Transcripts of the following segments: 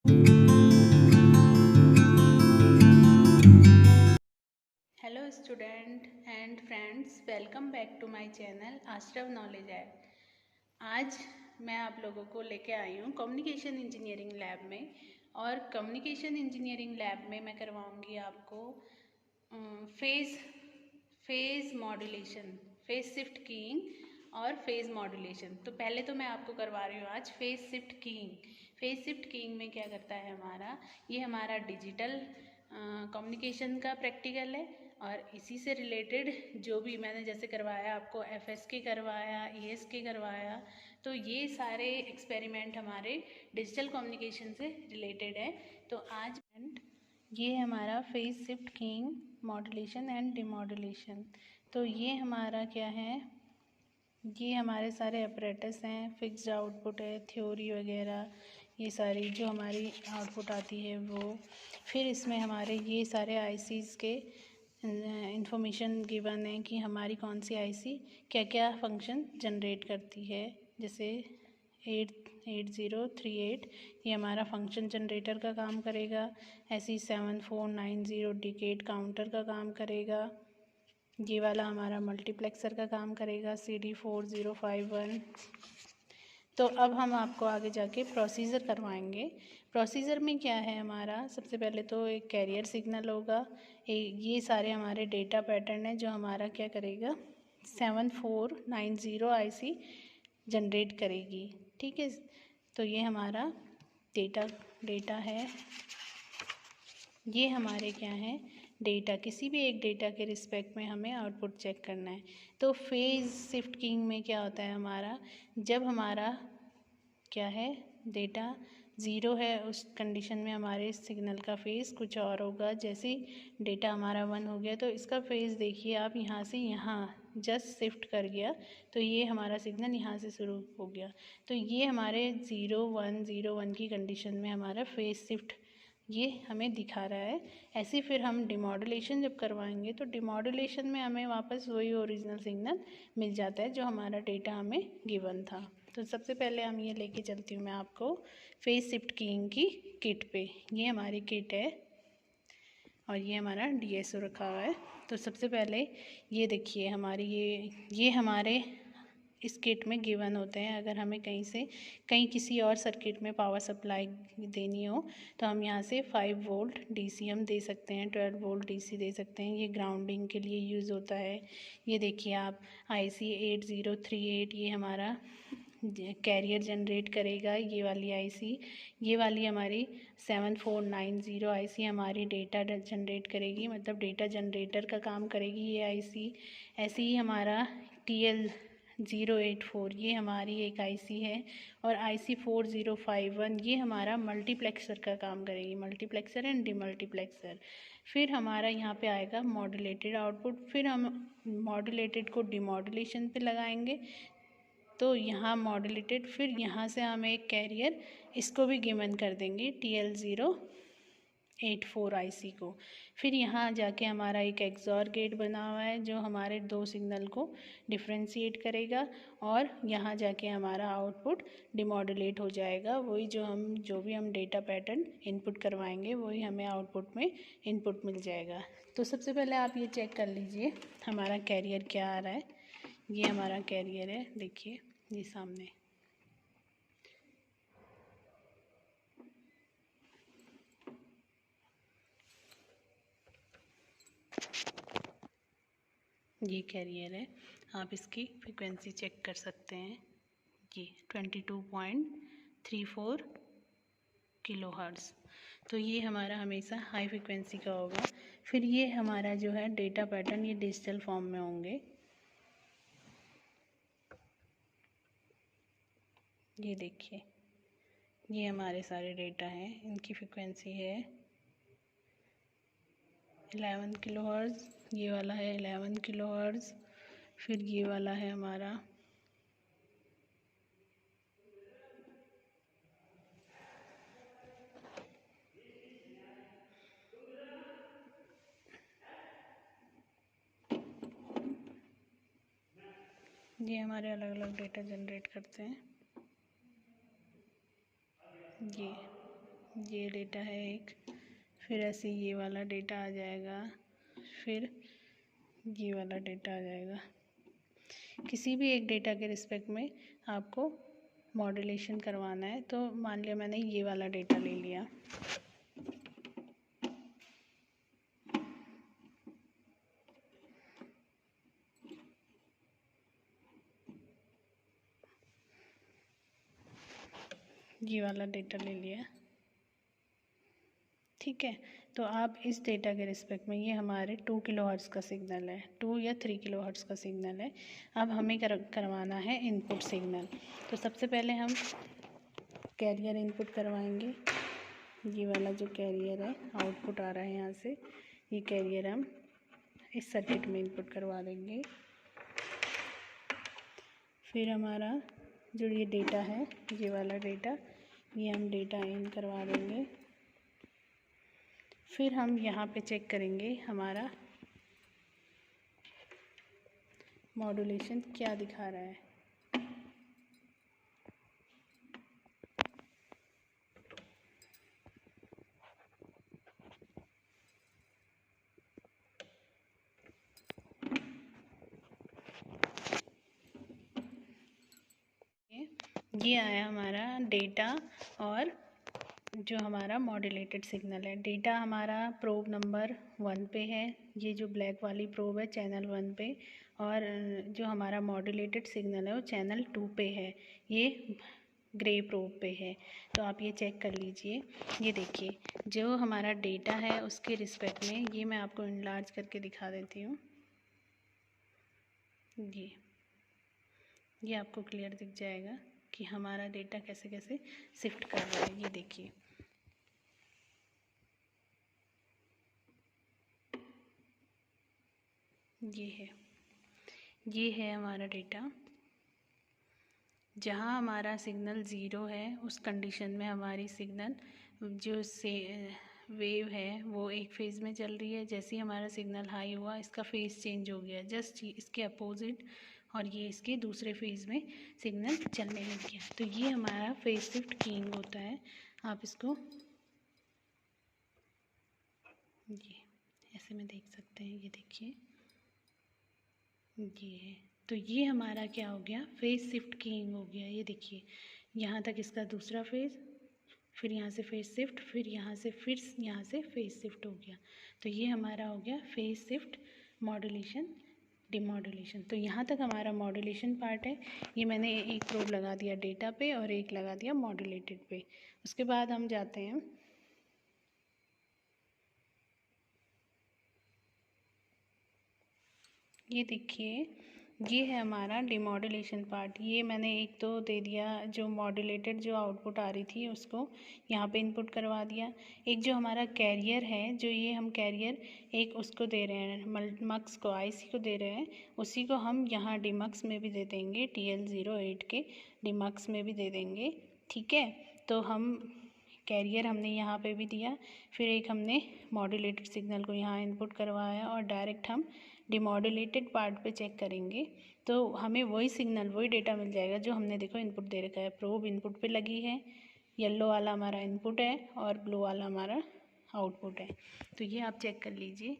Hello student and friends, welcome back to my channel Ashrav knowledge app. आज मैं आप लोगों को लेके आई हूँ कम्युनिकेशन इंजीनियरिंग लैब में। और कम्युनिकेशन इंजीनियरिंग लैब में मैं करवाऊँगी आपको phase modulation, phase shift keying और फेज़ मॉड्यूलेशन। तो पहले तो मैं आपको करवा रही हूँ आज phase shift keying. Phase shift keying में क्या करता है ये हमारा डिजिटल कम्युनिकेशन का प्रैक्टिकल है। और इसी से रिलेटेड जो भी मैंने जैसे करवाया आपको FSK करवाया, ESK करवाया, तो ये सारे एक्सपेरिमेंट हमारे डिजिटल कम्युनिकेशन से रिलेटेड है। तो आज ये हमारा phase shift keying, modulation and demodulation. तो ये हमारा क्या है, ये हमारे सारे अपरेटस हैं, फिक्स्ड आउटपुट है, थ्योरी वगैरह, ये सारी जो हमारी आउटपुट आती है वो। फिर इसमें हमारे ये सारे ICs के इंफॉर्मेशन गिवन है कि हमारी कौन सी IC क्या क्या फंक्शन जनरेट करती है। जैसे 8038 ये हमारा फंक्शन जनरेटर का काम करेगा। ऐसी 7490 डिकेट काउंटर का काम करेगा। ये वाला हमारा मल्टीप्लेक्सर का काम करेगा, CD4051। तो अब हम आपको आगे जाके प्रोसीजर करवाएंगे। प्रोसीजर में क्या है हमारा, सबसे पहले तो एक कैरियर सिग्नल होगा। ये सारे हमारे डेटा पैटर्न है जो हमारा क्या करेगा, 7490 IC जनरेट करेगी। ठीक है, तो ये हमारा डेटा है। ये हमारे क्या है, डेटा, किसी भी एक डेटा के रिस्पेक्ट में हमें आउटपुट चेक करना है। तो फेज शिफ्ट कीइंग में क्या होता है हमारा, जब हमारा क्या है, डेटा ज़ीरो है उस कंडीशन में हमारे सिग्नल का फेज़ कुछ और होगा। जैसे डेटा हमारा 1 हो गया तो इसका फेज़ देखिए आप, यहाँ से यहाँ जस्ट शिफ्ट कर गया तो ये हमारा सिग्नल यहाँ से शुरू हो गया। तो ये हमारे 0101 की कंडीशन में हमारा फेज़ शिफ्ट ये हमें दिखा रहा है। ऐसे फिर हम डिमॉड्यूलेशन जब करवाएंगे तो डिमॉड्यूलेशन में हमें वापस वही ओरिजिनल सिग्नल मिल जाता है जो हमारा डेटा हमें गिवन था। तो सबसे पहले हम ये लेके चलती हूँ मैं आपको फेज शिफ्ट कीइंग की किट पे। ये हमारी किट है और ये हमारा DSO रखा हुआ है। तो सबसे पहले ये देखिए हमारी ये हमारे इस किट में गिवन होते हैं। अगर हमें कहीं किसी और सर्किट में पावर सप्लाई देनी हो तो हम यहाँ से 5 वोल्ट DC हम दे सकते हैं, 12 वोल्ट DC दे सकते हैं। ये ग्राउंडिंग के लिए यूज़ होता है। ये देखिए आप IC 8038 ये हमारा कैरियर जनरेट करेगा। ये वाली IC, ये वाली हमारी 7490 IC हमारी डेटा जनरेट करेगी, मतलब डेटा जनरेटर का काम करेगी ये IC। ऐसे ही हमारा TL084 ये हमारी एक IC है। और IC 4051 ये हमारा मल्टीप्लेक्सर का काम करेगी, मल्टीप्लेक्सर एंड डीमल्टीप्लेक्सर। फिर हमारा यहाँ पे आएगा मॉड्यूलेटेड आउटपुट। फिर हम मॉड्यूलेटेड को डिमॉड्यूलेशन पे लगाएंगे तो यहाँ मॉड्यूलेटेड, फिर यहाँ से हम एक कैरियर इसको भी गिवन कर देंगे TL084 IC को। फिर यहाँ जाके हमारा एक एक्सॉर गेट बना हुआ है जो हमारे दो सिग्नल को डिफ्रेंशिएट करेगा और यहाँ जाके हमारा आउटपुट डिमॉड्यूलेट हो जाएगा। वही जो भी हम डेटा पैटर्न इनपुट करवाएंगे वही हमें आउटपुट में इनपुट मिल जाएगा। तो सबसे पहले आप ये चेक कर लीजिए हमारा कैरियर क्या आ रहा है। ये हमारा कैरियर है, देखिए ये सामने। ये कैरियर है, आप इसकी फ्रिक्वेंसी चेक कर सकते हैं। ये 22.34 किलोहर्ट्ज़। तो ये हमारा हमेशा हाई फ्रिक्वेंसी का होगा। फिर ये हमारा जो है डेटा पैटर्न ये डिजिटल फॉर्म में होंगे। ये देखिए ये हमारे सारे डेटा हैं, इनकी फ्रिक्वेंसी है 11 किलोहर्ट्ज़। ये वाला है 11 किलोहर्ट्ज़। फिर ये वाला है हमारा ये हमारे अलग अलग डेटा जनरेट करते हैं। ये डेटा है एक, फिर ऐसे ये वाला डेटा आ जाएगा, फिर ये वाला डेटा आ जाएगा। किसी भी एक डेटा के रिस्पेक्ट में आपको मॉड्यूलेशन करवाना है। तो मान लिया मैंने ये वाला डेटा ले लिया, ये वाला डेटा ले लिया, ठीक है। तो आप इस डेटा के रिस्पेक्ट में, ये हमारे 2 किलोहर्ट्ज़ का सिग्नल है, 2 या 3 किलोहर्ट्ज़ का सिग्नल है। अब हमें करवाना है इनपुट सिग्नल। तो सबसे पहले हम कैरियर इनपुट करवाएंगे। ये वाला जो कैरियर है, आउटपुट आ रहा है यहाँ से, ये कैरियर हम इस सर्किट में इनपुट करवा देंगे। फिर हमारा जो ये डेटा है, ये वाला डेटा, ये हम डेटा इन करवा देंगे। फिर हम यहाँ पे चेक करेंगे हमारा मॉड्यूलेशन क्या दिखा रहा है। ये आया हमारा डेटा और जो हमारा मॉड्यूलेटेड सिग्नल है। डेटा हमारा प्रोब नंबर 1 पे है, ये जो ब्लैक वाली प्रोब है चैनल 1 पे, और जो हमारा मॉड्यूलेटेड सिग्नल है वो चैनल 2 पे है, ये ग्रे प्रोब पे है। तो आप ये चेक कर लीजिए। ये देखिए जो हमारा डेटा है उसके रिस्पेक्ट में, ये मैं आपको इनलार्ज करके दिखा देती हूँ। ये आपको क्लियर दिख जाएगा कि हमारा डेटा कैसे कैसे शिफ्ट कर रहा है। ये देखिए, ये है हमारा डेटा। जहाँ हमारा सिग्नल ज़ीरो है उस कंडीशन में हमारी सिग्नल जो से वेव है वो एक फेज़ में चल रही है। जैसे ही हमारा सिग्नल हाई हुआ, इसका फेज़ चेंज हो गया, जस्ट इसके अपोजिट, और ये इसके दूसरे फेज़ में सिग्नल चलने लग गया। तो ये हमारा फेज़ शिफ्ट कीइंग होता है। आप इसको ये ऐसे में देख सकते हैं। ये देखिए, ये है। तो ये हमारा क्या हो गया, फेज़ शिफ्ट कीइंग हो गया। ये देखिए, यहाँ तक इसका दूसरा फेज़, फिर यहाँ से फेज़ शिफ्ट, फिर यहाँ से फेज़ शिफ्ट हो गया। तो ये हमारा हो गया फेज़ शिफ्ट, मॉड्यूलेशन, डिमॉड्यूलेशन। तो यहाँ तक हमारा मॉड्यूलेशन पार्ट है। ये मैंने एक प्रोब लगा दिया डेटा पे और एक लगा दिया मॉड्यूलेटेड पे। उसके बाद हम जाते हैं ये देखिए, ये है हमारा डिमॉड्यूलेशन पार्ट। ये मैंने एक तो दे दिया, जो मॉड्यूलेटेड जो आउटपुट आ रही थी उसको यहाँ पे इनपुट करवा दिया। एक जो हमारा कैरियर है, जो ये हम कैरियर एक उसको दे रहे हैं, मल्टीमक्स को, आईसी को दे रहे हैं, उसी को हम यहाँ डीमक्स में भी दे देंगे, TL08 के डीमक्स में भी दे देंगे, ठीक है। तो हम कैरियर हमने यहाँ पे भी दिया, फिर एक हमने मॉड्यूलेटेड सिग्नल को यहाँ इनपुट करवाया, और डायरेक्ट हम डिमॉड्यूलेटेड पार्ट पे चेक करेंगे तो हमें वही सिग्नल, वही डेटा मिल जाएगा जो हमने देखो इनपुट दे रखा है। प्रोब इनपुट पे लगी है, येलो वाला हमारा इनपुट है और ब्लू वाला हमारा आउटपुट है। तो ये आप चेक कर लीजिए,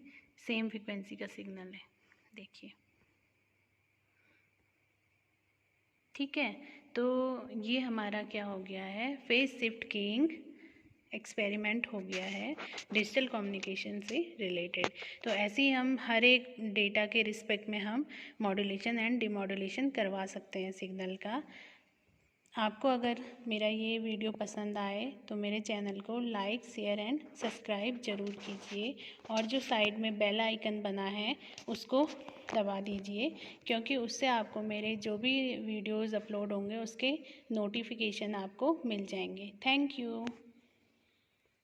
सेम फ्रिक्वेंसी का सिग्नल है, देखिए, ठीक है। तो ये हमारा क्या हो गया है, फेज शिफ्ट कीइंग एक्सपेरिमेंट हो गया है डिजिटल कम्युनिकेशन से रिलेटेड। तो ऐसे ही हम हर एक डेटा के रिस्पेक्ट में हम मॉड्यूलेशन एंड डिमॉड्यूलेशन करवा सकते हैं सिग्नल का। आपको अगर मेरा ये वीडियो पसंद आए तो मेरे चैनल को लाइक, शेयर एंड सब्सक्राइब ज़रूर कीजिए, और जो साइड में बेल आइकन बना है उसको दबा दीजिए, क्योंकि उससे आपको मेरे जो भी वीडियोज़ अपलोड होंगे उसके नोटिफिकेशन आपको मिल जाएंगे। Thank you.